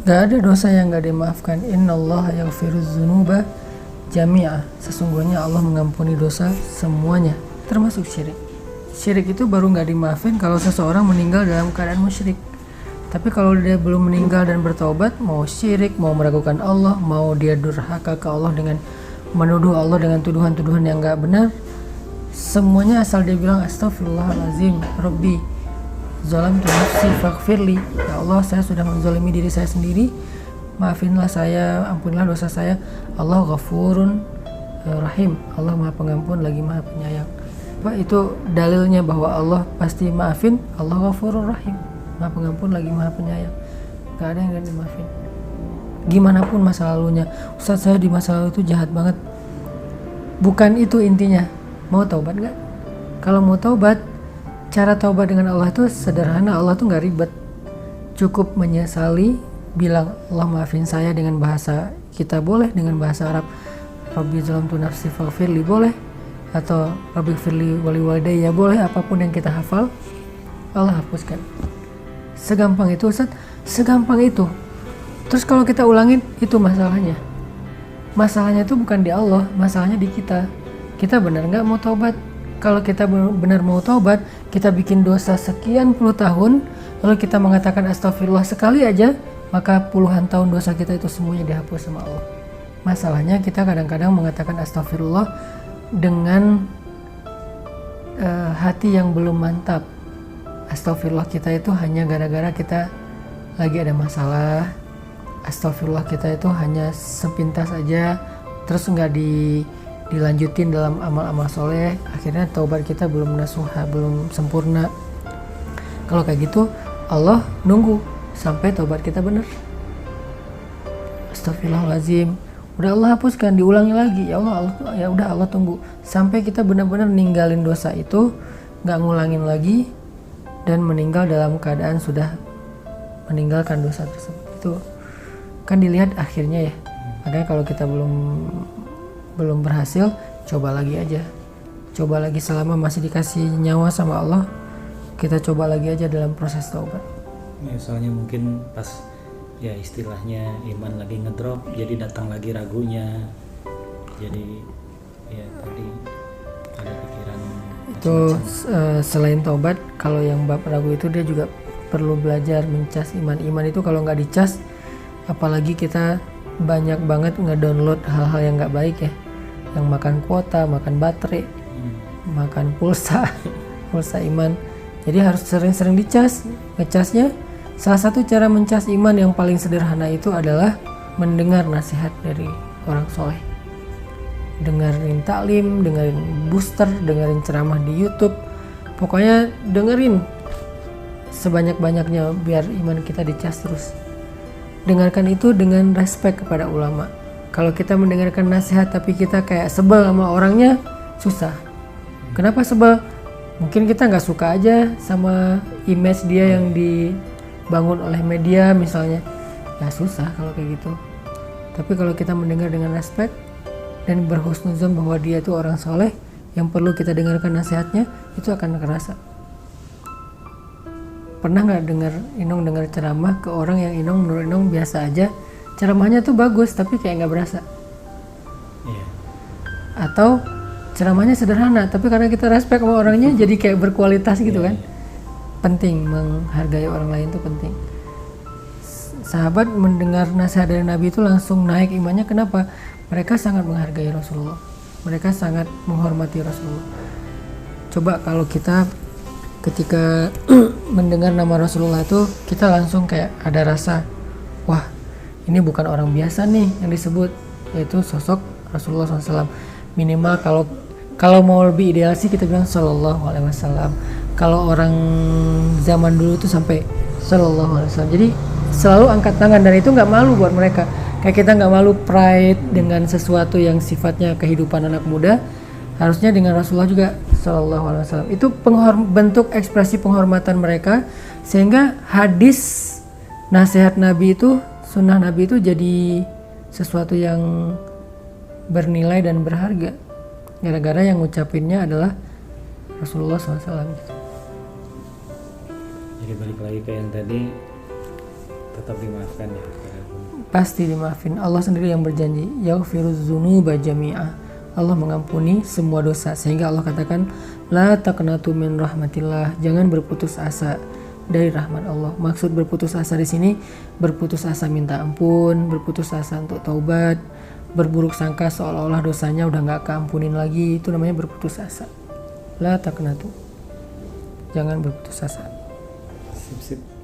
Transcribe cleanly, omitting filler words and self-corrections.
Gak ada dosa yang gak dimaafkan. Innallaha yaghfiruz dzunuba jami'a. Sesungguhnya Allah mengampuni dosa semuanya, termasuk syirik. Syirik itu baru gak dimaafin kalau seseorang meninggal dalam keadaan musyrik. Tapi kalau dia belum meninggal dan bertaubat, mau syirik, mau meragukan Allah, mau dia durhaka ke Allah dengan menuduh Allah dengan tuduhan-tuduhan yang gak benar, semuanya asal dia bilang astaghfirullahalazim, Rabbi zalamtu nafsi faghfirli, ya Allah saya sudah menzalimi diri saya sendiri, maafinlah saya, ampunilah dosa saya. Allah ghafurun rahim, Allah maha pengampun lagi maha penyayang. Itu dalilnya bahwa Allah pasti maafin. Allah ghafurur rahim, maha pengampun lagi maha penyayang, gak ada yang gak dimaafin gimana pun masa lalunya. Ustaz, saya di masa lalu itu jahat banget. Bukan itu intinya. Mau taubat gak? Kalau mau taubat, cara taubat dengan Allah itu sederhana. Allah tuh gak ribet, cukup menyesali, bilang Allah maafin saya dengan bahasa kita boleh, dengan bahasa Arab Rabbi zalamtu nafsi faghfirli boleh, atau Rabbi firli wali walidayya boleh, apapun yang kita hafal Allah hapuskan. Segampang itu Ustaz, segampang itu. Terus kalau kita ulangin, itu masalahnya. Masalahnya itu bukan di Allah, masalahnya di kita. Kita benar nggak mau taubat? Kalau kita benar mau taubat, kita bikin dosa sekian puluh tahun, lalu kita mengatakan astagfirullah sekali aja, maka puluhan tahun dosa kita itu semuanya dihapus sama Allah. Masalahnya kita kadang-kadang mengatakan astagfirullah dengan hati yang belum mantap. Astagfirullah kita itu hanya gara-gara kita lagi ada masalah. Astagfirullah kita itu hanya sepintas aja, terus nggak dilanjutin dalam amal-amal soleh. Akhirnya taubat kita belum nasuha, belum sempurna. Kalau kayak gitu, Allah nunggu sampai taubat kita benar. Astagfirullahaladzim, udah Allah hapuskan, diulangi lagi. Ya Allah, ya udah Allah tunggu sampai kita benar-benar ninggalin dosa itu, nggak ngulangin lagi, dan meninggal dalam keadaan sudah meninggalkan dosa tersebut. Itu kan dilihat akhirnya ya. Makanya kalau kita belum berhasil, coba lagi aja. Coba lagi selama masih dikasih nyawa sama Allah, kita coba lagi aja dalam proses taubat. Ya, soalnya mungkin pas ya istilahnya iman lagi ngedrop, jadi datang lagi ragunya. Jadi ya tadi ada pikiran itu selain taubat, kalau yang bab ragu itu dia juga perlu belajar mencas iman. Iman itu kalau nggak dicas, apalagi kita banyak banget ngedownload hal-hal yang nggak baik ya, yang makan kuota, makan baterai, makan pulsa iman. Jadi harus sering-sering dicas. Ngecasnya, salah satu cara mencas iman yang paling sederhana itu adalah mendengar nasihat dari orang soleh, dengerin taklim, dengerin booster, dengerin ceramah di YouTube, pokoknya dengerin sebanyak-banyaknya biar iman kita dicas terus. Dengarkan itu dengan respect kepada ulama. Kalau kita mendengarkan nasihat tapi kita kayak sebel sama orangnya, susah. Kenapa sebel? Mungkin kita nggak suka aja sama image dia yang dibangun oleh media misalnya. Ya susah kalau kayak gitu. Tapi kalau kita mendengar dengan respect dan berhusnuzon bahwa dia itu orang soleh yang perlu kita dengarkan nasihatnya, itu akan kerasa. Pernah nggak dengar ceramah ke orang yang menurut Inong biasa aja, ceramahnya tuh bagus tapi kayak nggak berasa. Atau ceramahnya sederhana tapi karena kita respect sama orangnya jadi kayak berkualitas gitu kan. Penting menghargai orang lain itu penting. Sahabat mendengar nasihat dari Nabi itu langsung naik imannya. Kenapa? Mereka sangat menghargai Rasulullah, mereka sangat menghormati Rasulullah. Coba kalau kita ketika mendengar nama Rasulullah itu, kita langsung kayak ada rasa, wah ini bukan orang biasa nih yang disebut, yaitu sosok Rasulullah SAW. Minimal kalau mau lebih ideal sih kita bilang Sallallahu Alaihi Wasallam. Kalau orang zaman dulu tuh sampai Sallallahu Alaihi Wasallam. Jadi selalu angkat tangan, dan itu nggak malu buat mereka. Kayak kita nggak malu pride dengan sesuatu yang sifatnya kehidupan anak muda. Harusnya dengan Rasulullah juga Sallallahu Alaihi Wasallam. Itu bentuk ekspresi penghormatan mereka, sehingga hadis nasihat Nabi itu, sunnah Nabi itu jadi sesuatu yang bernilai dan berharga. Gara-gara yang ngucapinnya adalah Rasulullah SAW. Jadi balik lagi ke yang tadi, tetap dimaafkan ya. Pasti dimaafin. Allah sendiri yang berjanji, yaghfiruz dzunuba jami'a. Allah mengampuni semua dosa, sehingga Allah katakan la taqnatu min rahmatillah, jangan berputus asa dari rahmat Allah. Maksud berputus asa di sini berputus asa minta ampun, berputus asa untuk taubat, berburuk sangka seolah-olah dosanya udah nggak keampunin lagi, itu namanya berputus asa. La taqnatu, jangan berputus asa. Sip.